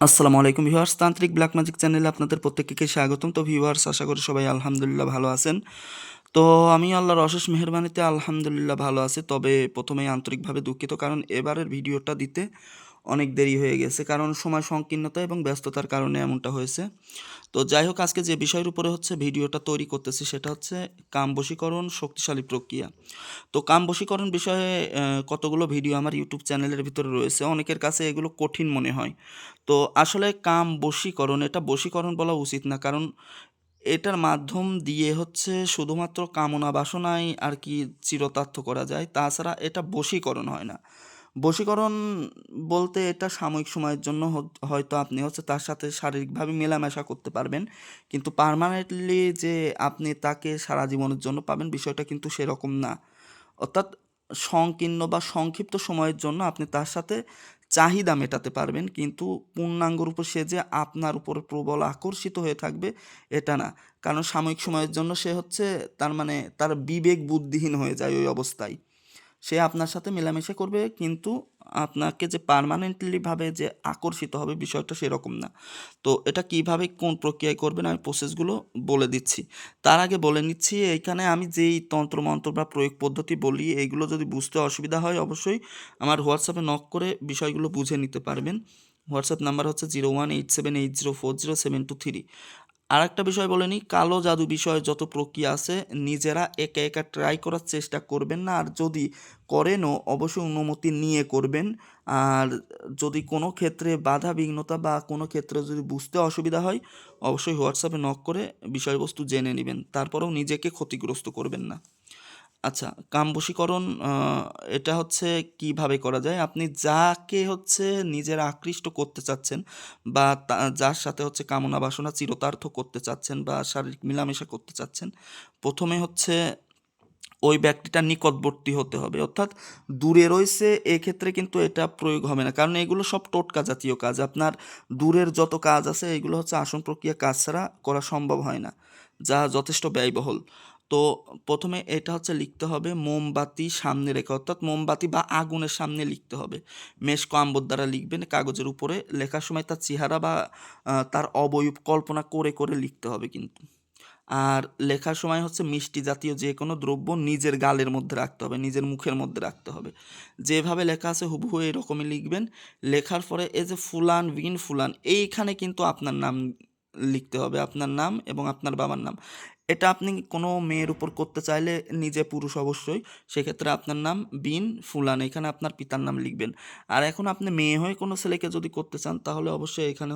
আসসালামু আলাইকুম ভিউয়ার্স, তান্ত্রিক ব্ল্যাক ম্যাজিক চ্যানেলে আপনাদের প্রত্যেককে স্বাগতম। তো ভিউয়ার্স, আশা করি সবাই আলহামদুলিল্লাহ ভালো আছেন। তো আমি আল্লাহর অশেষ মেহেরবানিতে আলহামদুলিল্লাহ ভালো আছি। তবে প্রথমেই আন্তরিকভাবে দুঃখিত, কারণ এবারের ভিডিওটা দিতে অনেক দেরি হয়ে গেছে, কারণ সময় সংকীর্ণতা এবং ব্যস্ততার কারণে এমনটা হয়েছে। তো যাই হোক, আজকে যে বিষয়ের উপরে ভিডিওটা তৈরি করতেছি সেটা হচ্ছে কামবশীকরণ শক্তিশালী প্রক্রিয়া। তো কামবশীকরণ বিষয়ে কতগুলো ভিডিও আমার ইউটিউব চ্যানেলের ভিতরে রয়েছে। অনেকের কাছে এগুলো কঠিন মনে হয়। তো আসলে কামবশীকরণ, এটা বশীকরণ বলা উচিত না, কারণ এটার মাধ্যম দিয়ে শুধুমাত্র কামনা বাসনাই আর কি চিরতার্থ করা যায়। তাছাড়া এটা বশীকরণ হয় না। বশীকরণ বলতে এটা সাময়িক সময়ের জন্য হয়তো আপনি তার সাথে শারীরিকভাবে মেলামেশা করতে পারবেন। কিন্তু পার্মানেন্টলি যে আপনি তাকে সারা জীবনের জন্য পাবেন, বিষয়টা কিন্তু সেরকম না। অর্থাৎ সংকীর্ণ বা সংক্ষিপ্ত সময়ের জন্য আপনি তার সাথে চাহিদা মেটাতে পারবেন, কিন্তু পূর্ণাঙ্গরূপে সে যে আপনার উপর প্রবল আকর্ষিত হয়ে থাকবে, এটা না। কারণ সাময়িক সময়ের জন্য সে তার মানে তার বিবেক বুদ্ধিহীন হয়ে যায় ওই অবস্থায়। সে আপনার সাথে মেলামেশা করবে, কিন্তু আপনাকে যে পার্মানেন্টলি ভাবে যে আকর্ষিত হবে, বিষয়টা সেরকম না। তো এটা কিভাবে কোন প্রক্রিয়ায় করবেন আমি প্রসেসগুলো বলে দিচ্ছি। তার আগে বলে নিচ্ছি, এইখানে আমি যেই তন্ত্রমন্ত্র বা প্রয়োগ পদ্ধতি বলি, এইগুলো যদি বুঝতে অসুবিধা হয় অবশ্যই আমার হোয়াটসঅ্যাপে নক করে বিষয়গুলো বুঝে নিতে পারবেন। হোয়াটসঅ্যাপ নাম্বার হচ্ছে 0187804072 আরেকটা বিষয় বলে নিই, কালো জাদু বিষয়ে যত প্রক্রিয়া আছে নিজেরা একা একা ট্রাই করার চেষ্টা করবেন না। আর যদি করেনও, অবশ্যই অনুমতি নিয়ে করবেন। আর যদি কোনো ক্ষেত্রে বাধা বিঘ্নতা বা কোনো ক্ষেত্রে যদি বুঝতে অসুবিধা হয়, অবশ্যই হোয়াটসঅ্যাপে নক করে বিষয়বস্তু জেনে নেবেন। তারপরেও নিজেকে ক্ষতিগ্রস্ত করবেন না। আচ্ছা, কামবশীকরণ এটা কিভাবে করা যায়? আপনি যাকে নিজের আকৃষ্ট করতে চাচ্ছেন, বা যার সাথে কামনা বাসনা চিরতার্থ করতে চাচ্ছেন বা শারীরিক মেলামেশা করতে চাচ্ছেন, ১ম এ ওই ব্যক্তিটার নিকটবর্তী হতে হবে। অর্থাৎ দূরে রইছে, এক্ষেত্রে কিন্তু এটা প্রয়োগ হবে না। কারণ এগুলো সব টোটকা জাতীয় কাজ। আপনার দূরের যত কাজ আছে এগুলো আসন প্রক্রিয়া কাজ ছাড়া করা সম্ভব হয় না, যা যথেষ্ট ব্যয়বহুল। তো ১ম এ এটা লিখতে হবে মোমবাতি সামনে রেখে, অর্থাৎ মোমবাতি বা আগুনের সামনে লিখতে হবে। মেশক আম্বর দ্বারা লিখবেন কাগজের উপরে। লেখার সময় তার চেহারা বা তার অবয়ব কল্পনা করে, করে লিখতে হবে কিন্তু। আর লেখার সময় মিষ্টি জাতীয় যেকোনো দ্রব্য নিজের গালের মধ্যে রাখতে হবে, নিজের মুখের মধ্যে রাখতে হবে। যেভাবে লেখা আছে হুবহু এরকমই লিখবেন। লেখার পরে এই যে ফুলান বিন ফুলান, এইখানে কিন্তু আপনার নাম লিখতে হবে, আপনার নাম এবং আপনার বাবার নাম। এটা আপনি কোনো মেয়ের উপর করতে চাইলে, নিজে পুরুষ অবশ্যই, সেক্ষেত্রে আপনার নাম বিন ফুলান, এখানে আপনার পিতার নাম লিখবেন। আর এখন আপনি মেয়ে হয়ে কোনো ছেলেকে যদি করতে চান, তাহলে অবশ্যই এখানে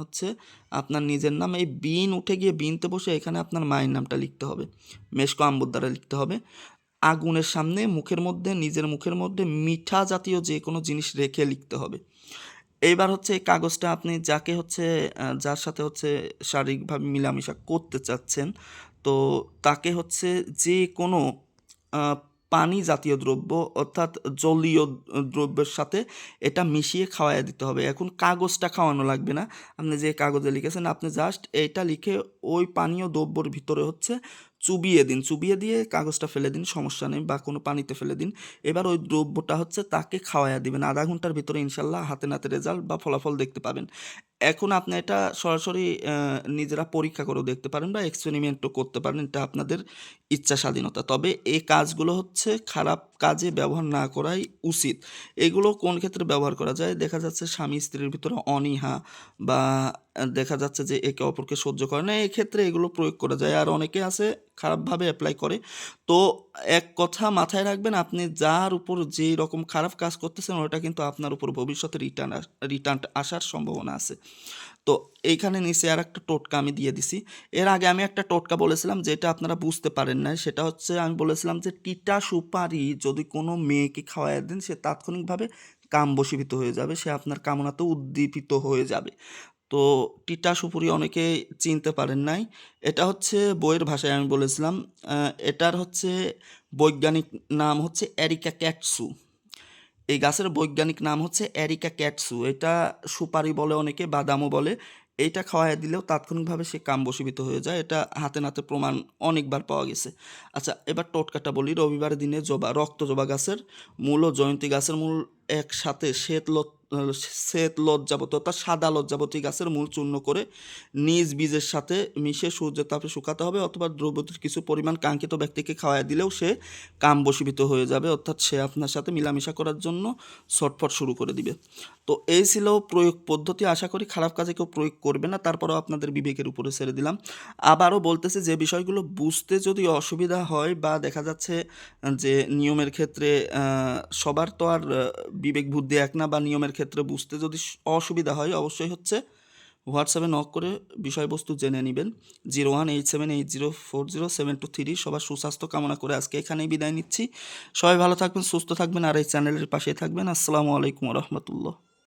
আপনার নিজের নাম, এই বিন উঠে গিয়ে বিনতে বসে এখানে আপনার মায়ের নামটা লিখতে হবে। মেশকো আম্বুর দ্বারা লিখতে হবে। আগুনের সামনে মুখের মধ্যে, নিজের মুখের মধ্যে মিঠা জাতীয় যে কোনো জিনিস রেখে লিখতে হবে। এইবার এই কাগজটা আপনি যাকে যার সাথে শারীরিকভাবে মিলামিশা করতে চাচ্ছেন, তো তাকে যে কোনো আ পানি জাতীয় দ্রব্য, অর্থাৎ জলীয় দ্রব্যের সাথে এটা মিশিয়ে খাওয়াইয়া দিতে হবে। এখন কাগজটা খাওয়ানো লাগবে না। আপনি যে কাগজে লিখেছেন, আপনি জাস্ট এইটা লিখে ওই পানীয় দ্রব্যর ভিতরে চুবিয়ে দিন। চুবিয়ে দিয়ে কাগজটা ফেলে দিন, সমস্যা নেই, বা কোনো পানিতে ফেলে দিন। এবার ওই দ্রব্যটা তাকে খাওয়াইয়া দিবেন। ০.৫ ঘন্টার ভিতরে ইনশাআল্লাহ হাতে নাতে রেজাল্ট বা ফলাফল দেখতে পাবেন। এখন আপনি এটা সরাসরি নিজেরা পরীক্ষা করেও দেখতে পারেন বা এক্সপেরিমেন্টও করতে পারেন। এটা আপনাদের ইচ্ছা স্বাধীনতা। তবে এই কাজগুলো খারাপ কাজে ব্যবহার না করাই উচিত। এগুলো কোন ক্ষেত্রে ব্যবহার করা যায়? দেখা যাচ্ছে স্বামী-স্ত্রীর ভিতরে অনীহা, বা দেখা যাচ্ছে যে একে অপরকে সহ্য করে না, এক্ষেত্রে এগুলো প্রয়োগ করা যায়। আর অনেকে আছে খারাপভাবে এপ্লাই করে। তো এক কথা মাথায় রাখবেন, আপনি যার উপর যেই রকম খারাপ কাজ করতেছেন, ওটা কিন্তু আপনার উপর ভবিষ্যতে রিটার্ন আসার সম্ভাবনা আছে। তো এইখানে নিচে আরেকটা টোটকা আমি দিয়ে দিছি। এর আগে আমি একটা টোটকা বলেছিলাম যেটা আপনারা বুঝতে পারেন নাই। সেটা আমি বলেছিলাম যে টিটা সুপারি যদি কোনো মেয়েকে খাওয়াইয়া দেন, সে তাৎক্ষণিকভাবে কামবশীভূত হয়ে যাবে। সে আপনার কামনাতে উদ্দীপিত হয়ে যাবে। তো টিটা সুপুরি অনেকে চিনতে পারেন নাই। এটা বইয়ের ভাষায় আমি বলেছিলাম। আ এটার বৈজ্ঞানিক নাম এরিকা ক্যাটসু। এই গাছের বৈজ্ঞানিক নাম এরিকা ক্যাটসু। এটা সুপারি বলে, অনেকে বাদামও বলে। এইটা খাওয়াইয়া দিলেও তাৎক্ষণিকভাবে সে কাম বশীভূত হয়ে যায়। এটা হাতে নাতে প্রমাণ অনেকবার পাওয়া গেছে। আচ্ছা, এবার টোটকাটা বলি। রবিবারের দিনে রক্ত জবা গাছের মূল ও জয়ন্তী গাছের মূল একসাথে শ্বেত লজ্জাবতী অর্থাৎ সাদা লজ্জাবতী গাছের মূল চূর্ণ করে নিজ বীজের সাথে মিশিয়ে সূর্যের তাপে শুকাতে হবে, অথবা দ্রব্যটির কিছু পরিমাণ কাঙ্ক্ষিত ব্যক্তিকে খাওয়াই দিলেও সে কাম বশীভূত হয়ে যাবে, অর্থাৎ সে আপনার সাথে মিলামিশা করার জন্য ছটফট শুরু করে দিবে। তো এই ছিল প্রয়োগ পদ্ধতি। আশা করি খারাপ কাজে কেউ প্রয়োগ করবে না, তারপরেও আপনাদের বিবেকের উপরে ছেড়ে দিলাম। আবারও বলতেছি, যে বিষয়গুলো বুঝতে যদি অসুবিধা হয় বা দেখা যাচ্ছে যে নিয়মের ক্ষেত্রে সবার তো আর বিবেক বুদ্ধি এক না, বা নিয়মের ক্ষেত্রে বুঝতে যদি অসুবিধা হয়, অবশ্যই হচ্ছে হোয়াটসঅ্যাপে নক করে বিষয়বস্তু জেনে নেবেন। 018780407223। সবার সুস্বাস্থ্য কামনা করে আজকে এখানেই বিদায় নিচ্ছি। সবাই ভালো থাকবেন, সুস্থ থাকবেন, আর এই চ্যানেলের পাশেই থাকবেন। আসসালামু আলাইকুম রহমতুল্লাহ।